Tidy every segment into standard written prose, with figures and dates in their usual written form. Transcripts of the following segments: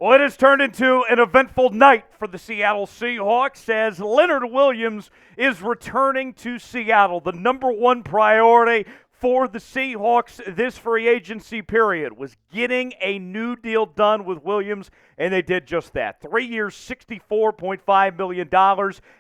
Well, it has turned into an eventful night for the Seattle Seahawks as Leonard Williams is returning to Seattle. The number one priority for the Seahawks this free agency period was getting a new deal done with Williams, and they did just that. 3 years, $64.5 million,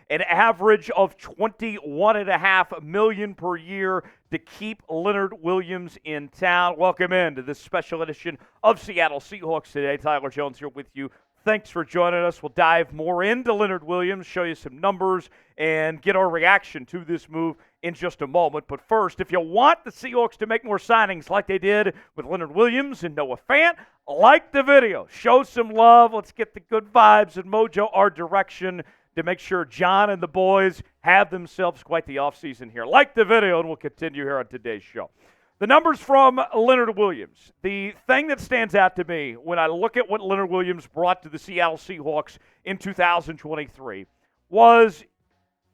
an average of $21.5 million per year to keep Leonard Williams in town. Welcome into this special edition of Seattle Seahawks Today. Tyler Jones here with you. Thanks for joining us. We'll dive more into Leonard Williams, show you some numbers, and get our reaction to this move in just a moment. But first, if you want the Seahawks to make more signings like they did with Leonard Williams and Noah Fant, like the video. Show some love. Let's get the good vibes and mojo our direction to make sure John and the boys have themselves quite the offseason here. Like the video, and we'll continue here on today's show. The numbers from Leonard Williams. The thing that stands out to me when I look at what Leonard Williams brought to the Seattle Seahawks in 2023 was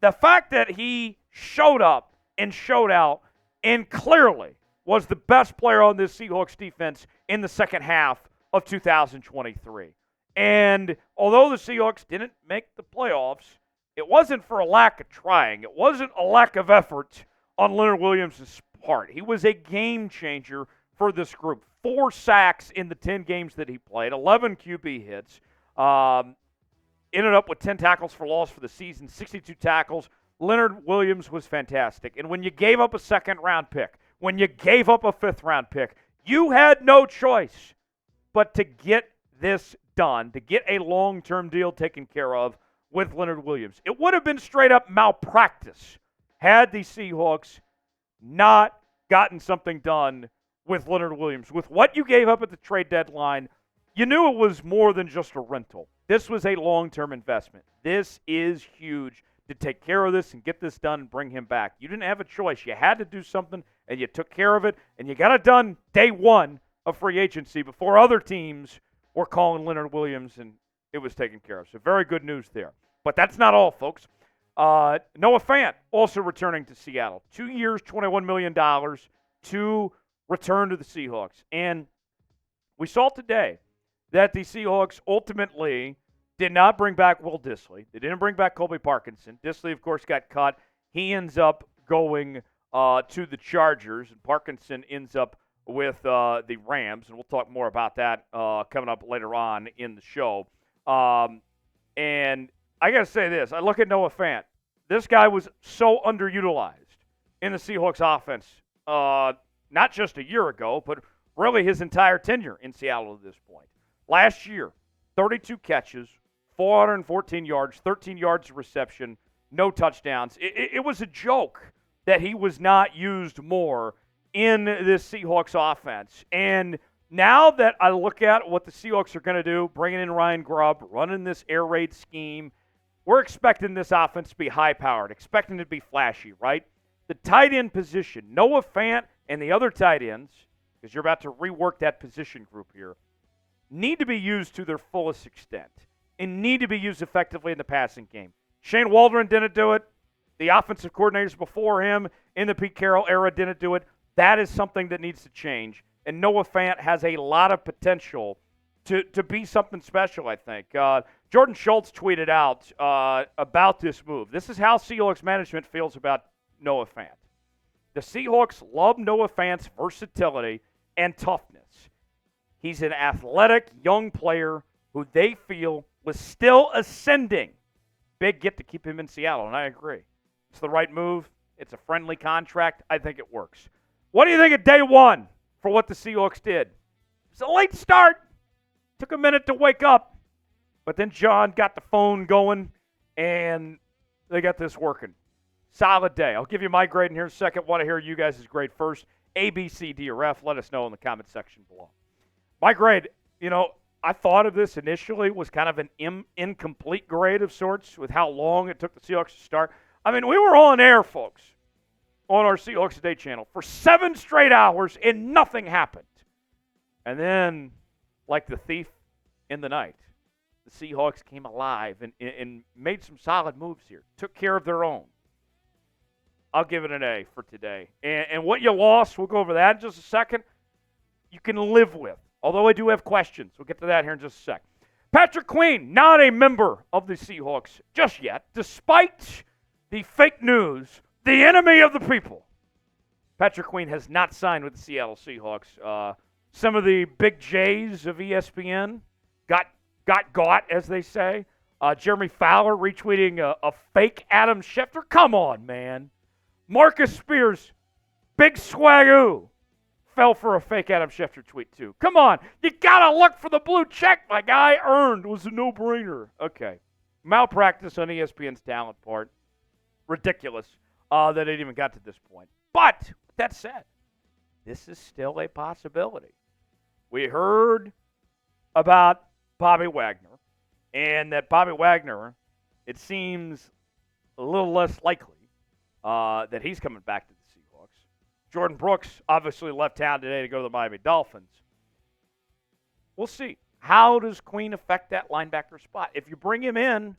the fact that he showed up and showed out and clearly was the best player on this Seahawks defense in the second half of 2023. And although the Seahawks didn't make the playoffs, it wasn't for a lack of trying. It wasn't a lack of effort on Leonard Williams' part. He was a game changer for this group. 4 sacks in the 10 games that he played, 11 QB hits, ended up with 10 tackles for loss for the season, 62 tackles. Leonard Williams was fantastic. And when you gave up a second-round pick, when you gave up a fifth-round pick, you had no choice but to get this done, to get a long-term deal taken care of with Leonard Williams. It would have been straight-up malpractice had the Seahawks not gotten something done with Leonard Williams. With what you gave up at the trade deadline, you knew it was more than just a rental. This was a long-term investment. This is huge to take care of this and get this done and bring him back. You didn't have a choice. You had to do something, and you took care of it, and you got it done day one of free agency before other teams were calling Leonard Williams, and it was taken care of. So very good news there. But that's not all, folks. Noah Fant also returning to Seattle. 2 years, $21 million to return to the Seahawks. And we saw today that the Seahawks ultimately did not bring back Will Dissly. They didn't bring back Colby Parkinson. Dissly, of course, got cut. He ends up going to the Chargers, and Parkinson ends up with the Rams, and we'll talk more about that coming up later on in the show. And I got to say this. I look at Noah Fant. This guy was so underutilized in the Seahawks offense, not just a year ago, but really his entire tenure in Seattle at this point. Last year, 32 catches, 414 yards, 13 yards of reception, no touchdowns. It was a joke that he was not used more in this Seahawks offense. And now that I look at what the Seahawks are going to do, bringing in Ryan Grubb, running this air raid scheme, we're expecting this offense to be high-powered, expecting it to be flashy, right? The tight end position, Noah Fant and the other tight ends, because you're about to rework that position group here, need to be used to their fullest extent and need to be used effectively in the passing game. Shane Waldron didn't do it. The offensive coordinators before him in the Pete Carroll era didn't do it. That is something that needs to change. And Noah Fant has a lot of potential to be something special, I think. Jordan Schultz tweeted out about this move. This is how Seahawks management feels about Noah Fant. The Seahawks love Noah Fant's versatility and toughness. He's an athletic young player who they feel was still ascending. Big get to keep him in Seattle, and I agree. It's the right move. It's a friendly contract. I think it works. What do you think of day one for what the Seahawks did? It's a late start. Took a minute to wake up. But then John got the phone going, and they got this working. Solid day. I'll give you my grade in here in a second. Want to hear you guys' grade first. A, B, C, D, or F. Let us know in the comment section below. My grade, I thought of this initially was kind of an incomplete grade of sorts with how long it took the Seahawks to start. I mean, we were on air, folks, on our Seahawks Today channel for 7 straight hours, and nothing happened. And then, like the thief in the night, the Seahawks came alive and made some solid moves here, took care of their own. I'll give it an A for today. And what you lost, we'll go over that in just a second, you can live with. Although I do have questions. We'll get to that here in just a sec. Patrick Queen, not a member of the Seahawks just yet, despite the fake news, the enemy of the people. Patrick Queen has not signed with the Seattle Seahawks. Some of the big J's of ESPN got, as they say. Jeremy Fowler retweeting a fake Adam Schefter. Come on, man. Marcus Spears, big swagoo, fell for a fake Adam Schefter tweet, too. Come on. You got to look for the blue check my guy earned. Was a no-brainer. Okay. Malpractice on ESPN's talent part. Ridiculous that it even got to this point. But, with that said, this is still a possibility. We heard about Bobby Wagner, and that Bobby Wagner, it seems a little less likely that he's coming back to the Seahawks. Jordan Brooks obviously left town today to go to the Miami Dolphins. We'll see. How does Queen affect that linebacker spot? If you bring him in,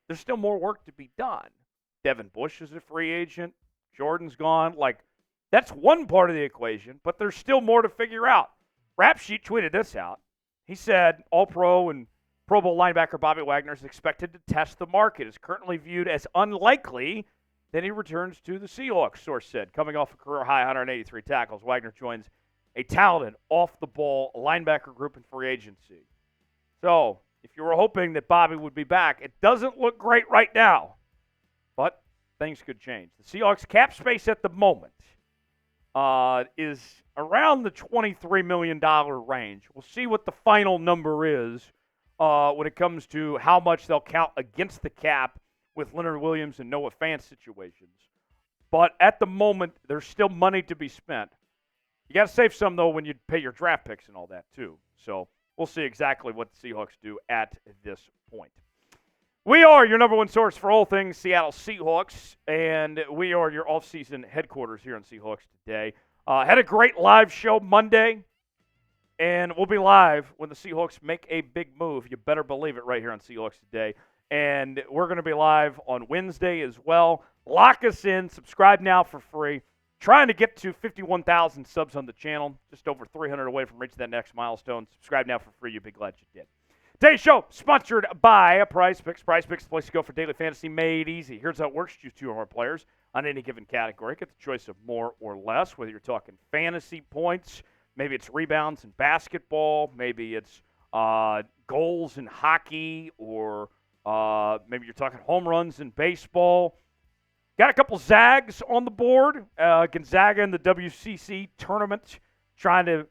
there's still more work to be done. Devin Bush is a free agent. Jordan's gone. That's one part of the equation, but there's still more to figure out. Rap Sheet tweeted this out. He said, All-Pro and Pro Bowl linebacker Bobby Wagner is expected to test the market. Is currently viewed as unlikely that he returns to the Seahawks, source said. Coming off a career-high 183 tackles, Wagner joins a talented off-the-ball linebacker group in free agency. So, if you were hoping that Bobby would be back, it doesn't look great right now. But things could change. The Seahawks cap space at the moment is around the $23 million range. We'll see what the final number is when it comes to how much they'll count against the cap with Leonard Williams and Noah Fant situations. But at the moment, there's still money to be spent. You got to save some, though, when you pay your draft picks and all that, too. So we'll see exactly what the Seahawks do at this point. We are your number one source for all things Seattle Seahawks, and we are your offseason headquarters here on Seahawks Today. Had a great live show Monday, and we'll be live when the Seahawks make a big move. You better believe it right here on Seahawks Today. And we're going to be live on Wednesday as well. Lock us in. Subscribe now for free. Trying to get to 51,000 subs on the channel. Just over 300 away from reaching that next milestone. Subscribe now for free. You'll be glad you did. Today's show sponsored by Prize Picks. Prize Picks is the place to go for daily fantasy made easy. Here's how it works. Choose two or more players on any given category. Get the choice of more or less, whether you're talking fantasy points, maybe it's rebounds in basketball, maybe it's goals in hockey, or maybe you're talking home runs in baseball. Got a couple Zags on the board. Gonzaga in the WCC tournament, trying to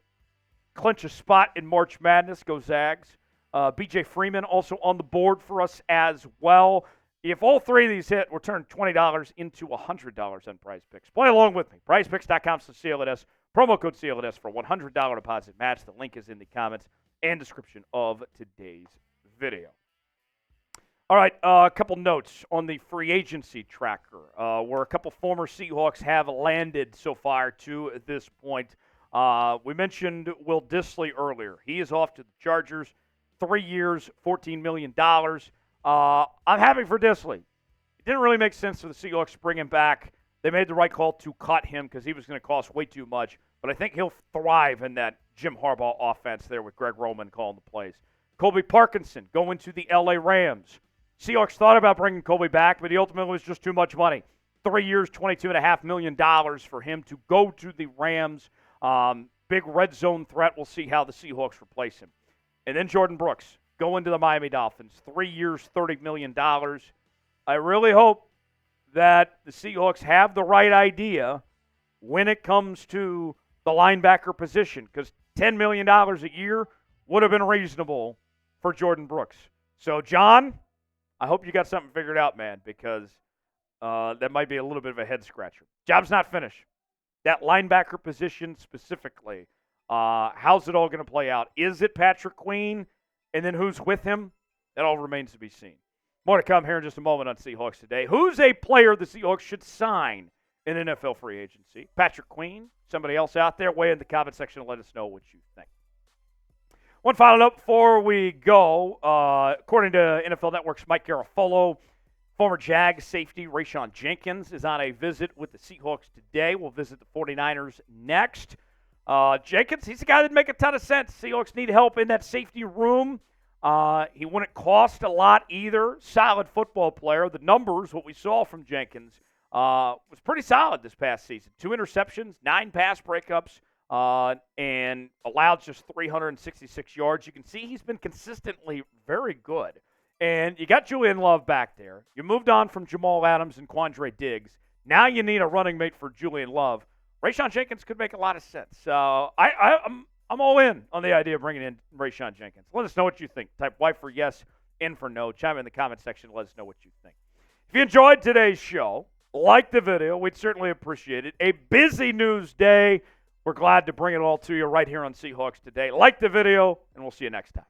clinch a spot in March Madness. Go Zags. BJ Freeman also on the board for us as well. If all three of these hit, we'll turn $20 into $100 on Prize Picks. Play along with me. PrizePicks.com/CLNS. Promo code CLNS for $100 deposit match. The link is in the comments and description of today's video. All right, a couple notes on the free agency tracker, where a couple former Seahawks have landed so far to this point. We mentioned Will Dissly earlier. He is off to the Chargers, 3 years, $14 million. I'm happy for Dissly. It didn't really make sense for the Seahawks to bring him back. They made the right call to cut him because he was going to cost way too much. But I think he'll thrive in that Jim Harbaugh offense there with Greg Roman calling the plays. Colby Parkinson going to the L.A. Rams. Seahawks thought about bringing Colby back, but he ultimately was just too much money. 3 years, $22.5 million for him to go to the Rams. Big red zone threat. We'll see how the Seahawks replace him. And then Jordan Brooks going to the Miami Dolphins. 3 years, $30 million. I really hope that the Seahawks have the right idea when it comes to the linebacker position, because $10 million a year would have been reasonable for Jordan Brooks. So, John, I hope you got something figured out, man, because that might be a little bit of a head-scratcher. Job's not finished. That linebacker position specifically, how's it all going to play out? Is it Patrick Queen, and then who's with him? That all remains to be seen. More to come here in just a moment on Seahawks Today. Who's a player the Seahawks should sign in NFL free agency? Patrick Queen? Somebody else out there? Weigh in the comment section and let us know what you think. One final note before we go. According to NFL Network's Mike Garafolo, former Jags safety Rayshon Jenkins is on a visit with the Seahawks today. We'll visit the 49ers next. Jenkins, he's a guy that make a ton of sense. Seahawks need help in that safety room. He wouldn't cost a lot either. Solid football player. The numbers, what we saw from Jenkins, was pretty solid this past season. 2 interceptions, 9 pass breakups, and allowed just 366 yards. You can see he's been consistently very good. And you got Julian Love back there. You moved on from Jamal Adams and Quandre Diggs. Now you need a running mate for Julian Love. Rayshon Jenkins could make a lot of sense. So I'm all in on the idea of bringing in Rayshon Jenkins. Let us know what you think. Type Y for yes, N for no. Chime in the comment section. Let us know what you think. If you enjoyed today's show, like the video. We'd certainly appreciate it. A busy news day. We're glad to bring it all to you right here on Seahawks Today. Like the video, and we'll see you next time.